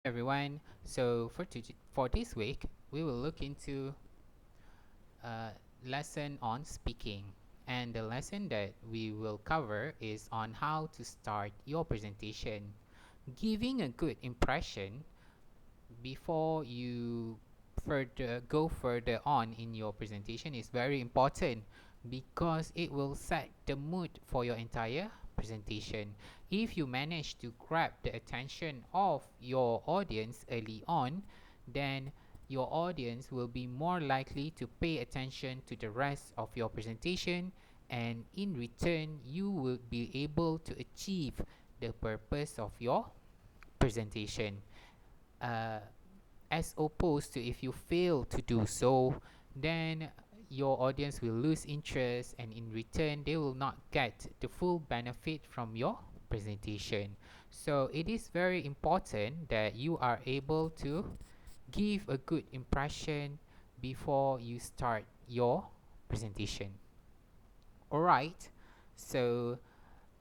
everyone. So for this week, we will look into a lesson on speaking, and the lesson that we will cover is on how to start your presentation. Giving a good impression before you further on in your presentation is very important because it will set the mood for your entire presentation. If you manage to grab the attention of your audience early on, then your audience will be more likely to pay attention to the rest of your presentation, and in return you will be able to achieve the purpose of your presentation. uh, as opposed to if you fail to do so, then your audience will lose interest, and in return they will not get the full benefit from your presentation. So it is very important that you are able to give a good impression before you start your presentation. All right, so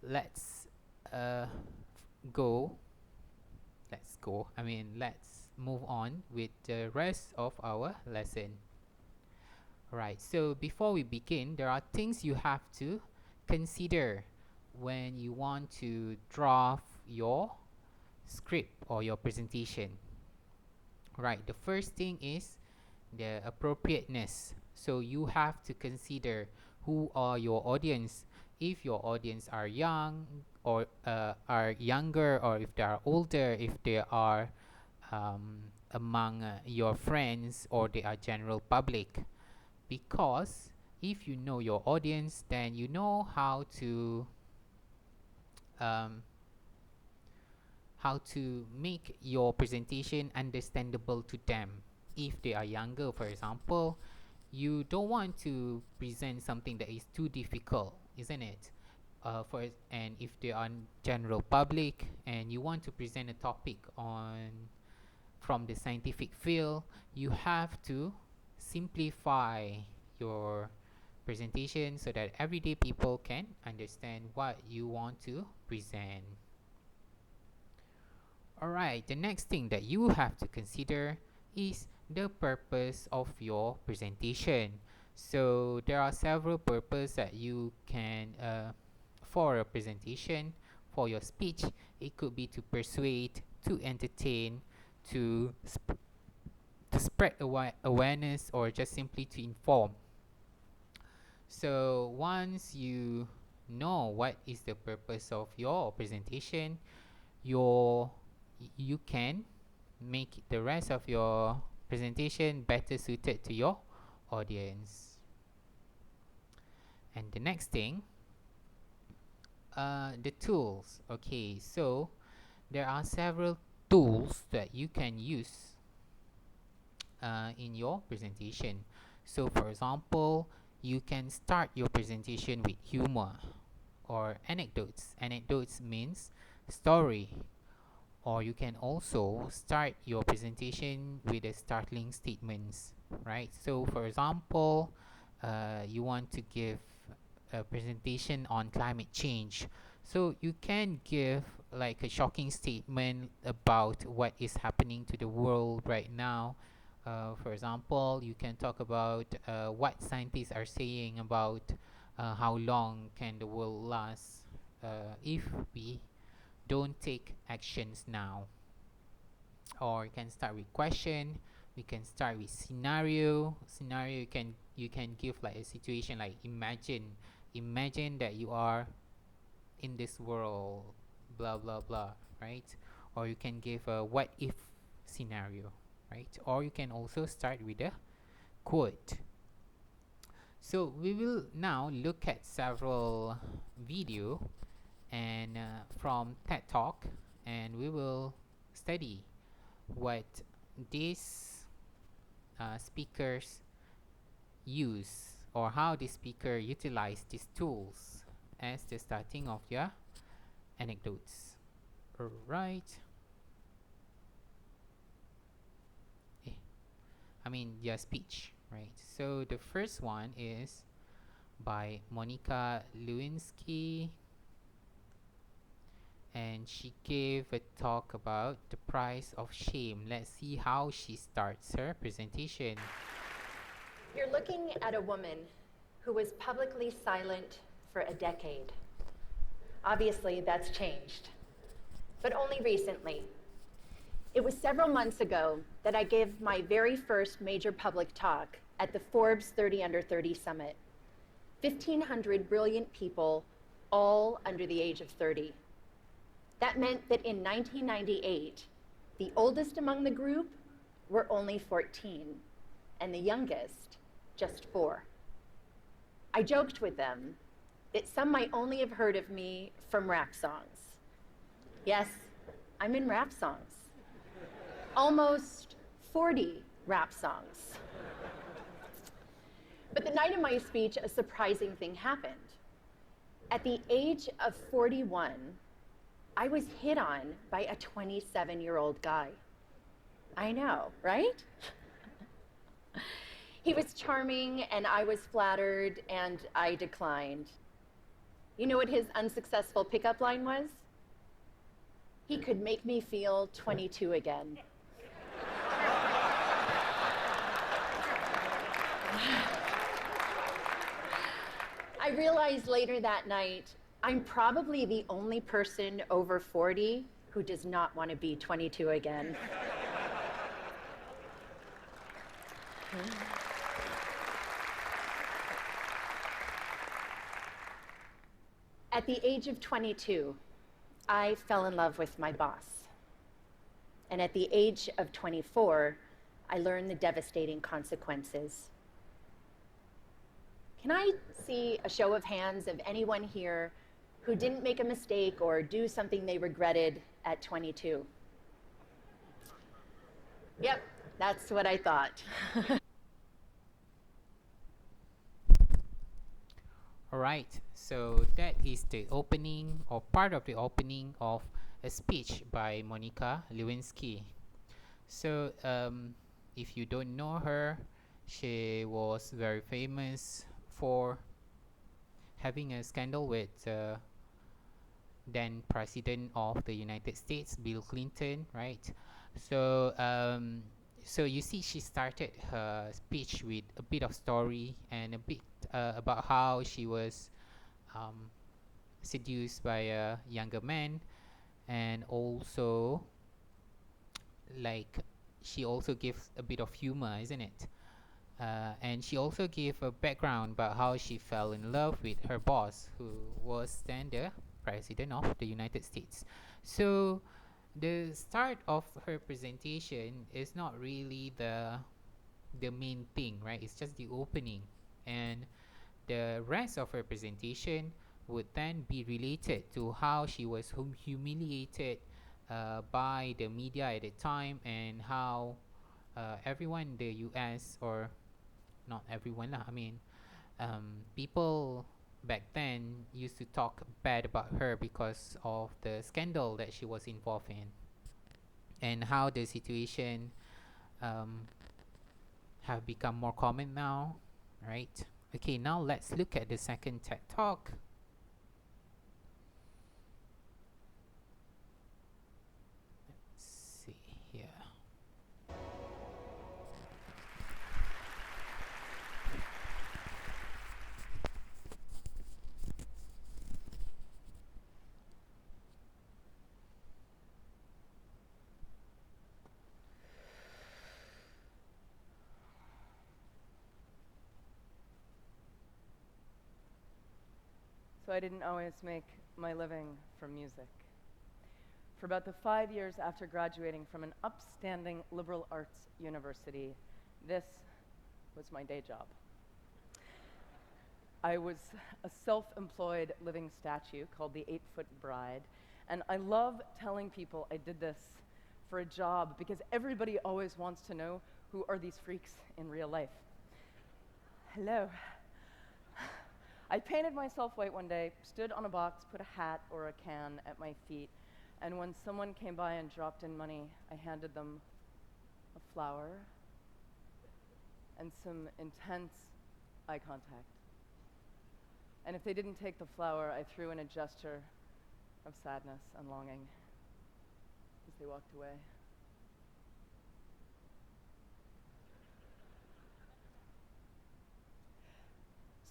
let's uh, go let's move on with the rest of our lesson. Right, so before we begin, there are things you have to consider when you want to draft your script or your presentation. Right, the first thing is the appropriateness. So you have to consider who are your audience. If your audience are young or are younger, or if they are older, if they are among your friends, or they are general public. Because if you know your audience, then you know um, how to make your presentation understandable to them. If they are younger, for example, you don't want to present something that is too difficult, isn't it? And if they are general public and you want to present a topic on from the scientific field, you have to simplify your presentation so that everyday people can understand what you want to present. Alright, the next thing that you have to consider is the purpose of your presentation. So there are several purposes that you can for a presentation, for your speech. It could be to persuade, to entertain, to spread awareness, or just simply to inform. So once you know what is the purpose of your presentation, your you can make the rest of your presentation better suited to your audience. And the next thing, the tools. Okay, so there are several tools that you can use in your presentation. So for example, you can start your presentation with humor or anecdotes. Anecdotes means story. Or you can also start your presentation with a startling statements, right? So for example, you want to give a presentation on climate change, so you can give like a shocking statement about what is happening to the world right now. For example, you can talk about what scientists are saying about how long can the world last if we don't take actions now. Or you can start with question. We can start with scenario. You can give like a situation, like imagine that you are in this world, blah blah blah, right? Or you can give a what if scenario, right? Or you can also start with a quote. So we will now look at several video and from TED Talk, and we will study what these speakers use, or how the speaker utilize these tools as the starting of your anecdotes. Right? Your speech, right? So the first one is by Monica Lewinsky, and she gave a talk about the price of shame. Let's see how she starts her presentation. You're looking at a woman who was publicly silent for a decade. Obviously, that's changed, but only recently. It was several months ago that I gave my very first major public talk at the Forbes 30 Under 30 Summit. 1,500 brilliant people, all under the age of 30. That meant that in 1998, the oldest among the group were only 14, and the youngest just 4. I joked with them that some might only have heard of me from rap songs. Yes, I'm in rap songs. Almost 40 rap songs. But the night of my speech, a surprising thing happened. At the age of 41, I was hit on by a 27-year-old guy. I know, right? He was charming, and I was flattered, and I declined. You know what his unsuccessful pickup line was? He could make me feel 22 again. I realized later that night, I'm probably the only person over 40 who does not want to be 22 again. At the age of 22, I fell in love with my boss. And at the age of 24, I learned the devastating consequences. Can I see a show of hands of anyone here who didn't make a mistake or do something they regretted at 22? Yep, that's what I thought. Alright, so that is the opening or part of the opening of a speech by Monica Lewinsky. So, if you don't know her, she was very famous for having a scandal with then President of the United States, Bill Clinton, right? So, so you see, she started her speech with a bit of story and a bit about how she was um, seduced by a younger man, and also like she also gives a bit of humor, isn't it? And she also gave a background about how she fell in love with her boss, who was then the president of the United States. So the start of her presentation is not really the main thing, right? It's just the opening, and the rest of her presentation would then be related to how she was humiliated by the media at the time, and how everyone in the US, or not everyone lah, I mean people back then used to talk bad about her because of the scandal that she was involved in, and how the situation um, have become more common now, right? Okay, now let's look at the second TED Talk. Let's see here. So I didn't always make my living from music. For about the 5 years after graduating from an upstanding liberal arts university, this was my day job. I was a self-employed living statue called the 8-Foot Bride, and I love telling people I did this for a job because everybody always wants to know who are these freaks in real life. Hello. I painted myself white one day, stood on a box, put a hat or a can at my feet, and when someone came by and dropped in money, I handed them a flower and some intense eye contact. And if they didn't take the flower, I threw in a gesture of sadness and longing as they walked away.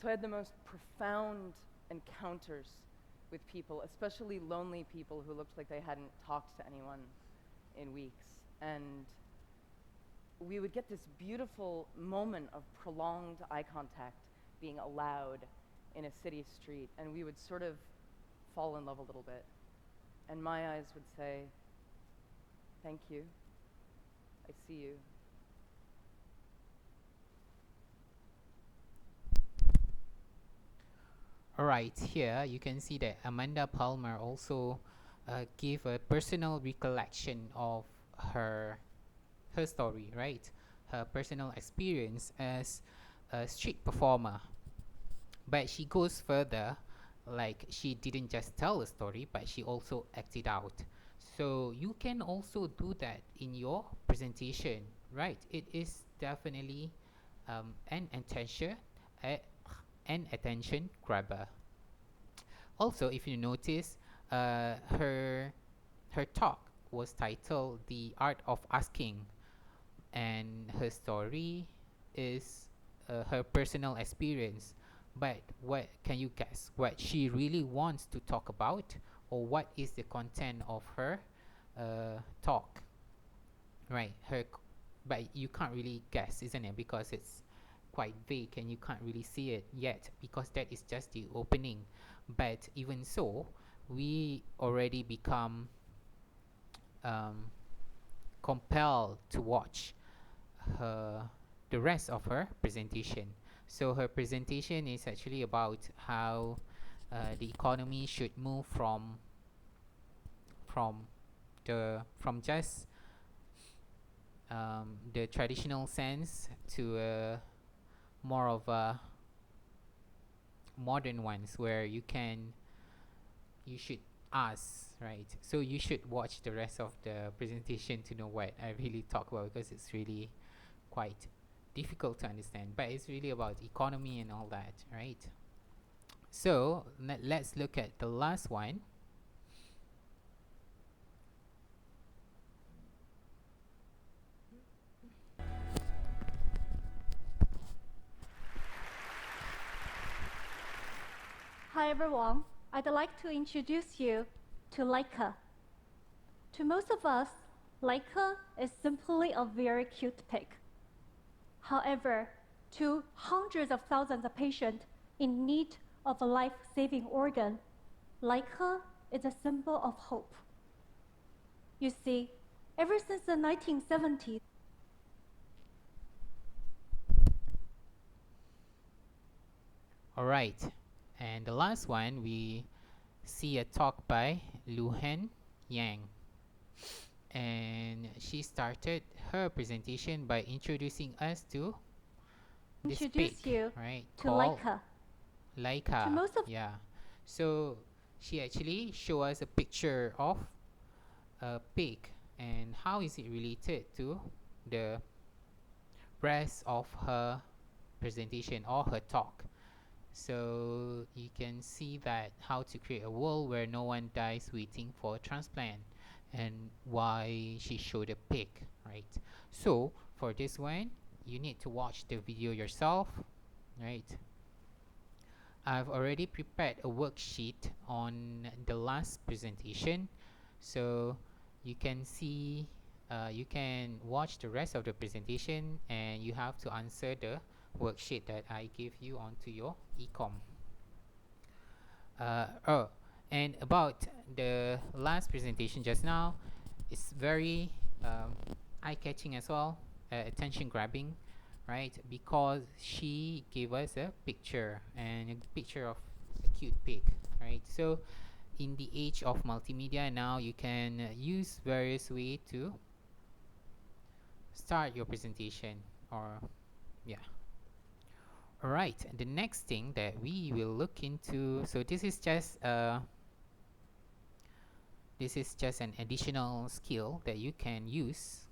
So I had the most profound encounters with people, especially lonely people who looked like they hadn't talked to anyone in weeks. And we would get this beautiful moment of prolonged eye contact being allowed in a city street, and we would sort of fall in love a little bit. And my eyes would say, "Thank you. I see you." Alright, here you can see that Amanda Palmer also gave a personal recollection of her her story, right? Her personal experience as a street performer. But she goes further, like she didn't just tell a story, but she also acted out. So you can also do that in your presentation, right? It is definitely an attention, a, an attention grabber. Also, if you notice, her talk was titled "The Art of Asking," and her story is her personal experience. But what can you guess? What she really wants to talk about, or what is the content of her talk? Right, but you can't really guess, isn't it? Because it's quite vague and you can't really see it yet, because that is just the opening. But even so, we already become um, compelled to watch her the rest of her presentation. So her presentation is actually about how the economy should move from from just the traditional sense to more of a modern ones, where you should ask, right? So you should watch the rest of the presentation to know what I really talk about, because it's really quite difficult to understand, but it's really about economy and all that, right? So let's look at the last one. Hi everyone, I'd like to introduce you to Leica. To most of us, Leica is simply a very cute pig. However, to hundreds of thousands of patients in need of a life-saving organ, Leica is a symbol of hope. You see, ever since the 1970s, All right, and the last one, we see a talk by Luhan Yang, and she started her presentation by introducing us to this pig, introduce you right? to Called Leica. Laika. To most of Yeah. So she actually show us a picture of a pig, and how is it related to the rest of her presentation or her talk. So you can see that how to create a world where no one dies waiting for a transplant, and why she showed a pig, right? So for this one, you need to watch the video yourself, right? I've already prepared a worksheet on the last presentation, so you can see, you can watch the rest of the presentation, and you have to answer the worksheet that I give you onto your ecom. Oh, and about the last presentation just now, it's very eye-catching as well, attention grabbing, right? Because she gave us a picture, and a picture of a cute pig, right? So in the age of multimedia now, you can use various way to start your presentation, or yeah. All right, the next thing that we will look into, so this is just an additional skill that you can use,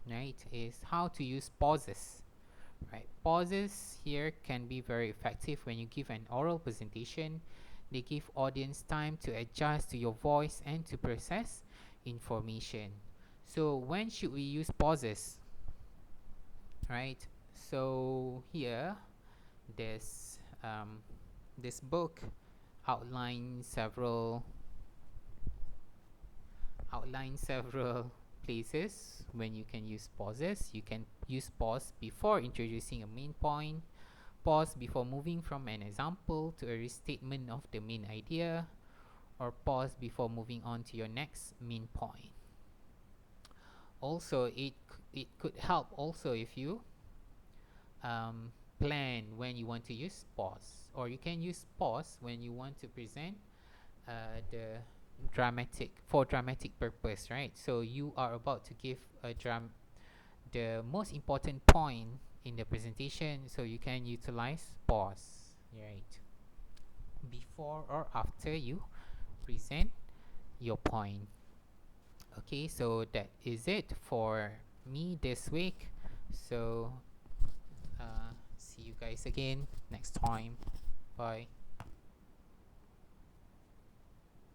right? Is how to use pauses, right? Pauses here can be very effective when you give an oral presentation. They give audience time to adjust to your voice and to process information. So when should we use pauses? Right? So here, this this book outlines several places when you can use pauses. You can use pause before introducing a main point, pause before moving from an example to a restatement of the main idea, or pause before moving on to your next main point. Also, it could help also if you plan when you want to use pause, or you can use pause when you want to present the dramatic purpose, right? So you are about to give the most important point in the presentation, so you can utilize pause, right, before or after you present your point. Okay, so that is it for me this week. So see you guys again next time. Bye.